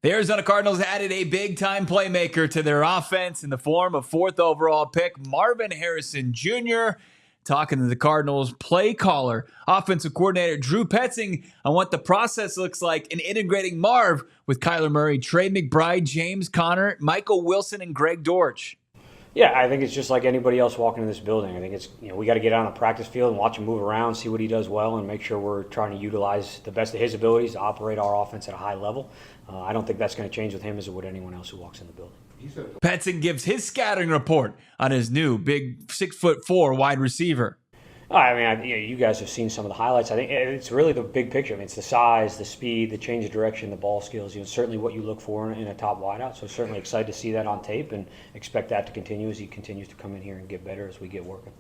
The Arizona Cardinals added a big-time playmaker to their offense in the form of 4th overall pick Marvin Harrison Jr. Talking to the Cardinals play caller, offensive coordinator Drew Petzing on what the process looks like in integrating Marv with Kyler Murray, Trey McBride, James Conner, Michael Wilson, and Greg Dortch. Yeah, I think it's just like anybody else walking in this building. I think it's, we got to get out on the practice field and watch him move around, see what he does well, and make sure we're trying to utilize the best of his 'abilities to operate our offense at a high level. I don't think that's going to change with him as it would anyone else who walks in the building. Petzing gives his scouting report on his new big 6'4" wide receiver. I mean, you guys have seen some of the highlights. I think it's really the big picture. I mean, it's the size, the speed, the change of direction, the ball skills. Certainly what you look for in a top wideout. So certainly excited to see that on tape and expect that to continue as he continues to come in here and get better as we get working.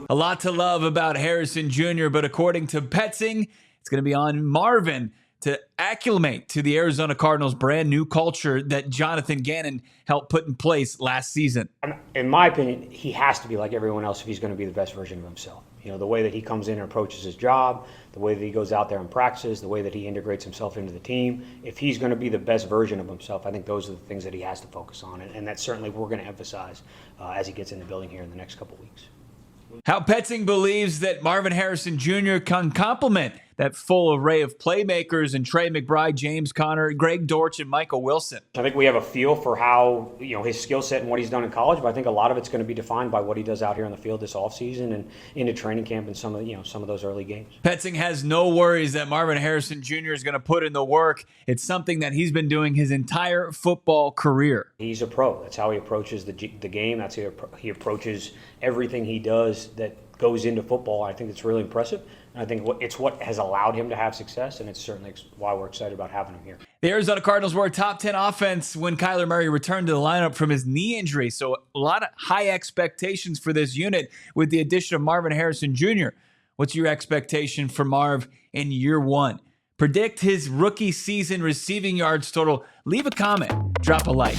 A lot to love about Harrison Jr., but according to Petzing, it's going to be on Marvin to acclimate to the Arizona Cardinals' brand new culture that Jonathan Gannon helped put in place last season. In my opinion, he has to be like everyone else if he's going to be the best version of himself. The way that he comes in and approaches his job, the way that he goes out there and practices, the way that he integrates himself into the team. If he's going to be the best version of himself, I think those are the things that he has to focus on. And that's certainly what we're going to emphasize as he gets in the building here in the next couple of weeks. How Petzing believes that Marvin Harrison Jr. can complement that full array of playmakers and Trey McBride, James Conner, Greg Dortch, and Michael Wilson. I think we have a feel for how, his skill set and what he's done in college, but I think a lot of it's going to be defined by what he does out here on the field this offseason and into training camp and some of those early games. Petzing has no worries that Marvin Harrison Jr. is going to put in the work. It's something that he's been doing his entire football career. He's a pro. That's how he approaches the game. That's how he approaches everything he does that goes into football. I think it's really impressive. And I think it's what has allowed him to have success, and it's certainly why we're excited about having him here. The Arizona Cardinals were a top 10 offense when Kyler Murray returned to the lineup from his knee injury, so a lot of high expectations for this unit with the addition of Marvin Harrison Jr. What's your expectation for Marv in year one? Predict his rookie season receiving yards total. Leave a comment. Drop a like.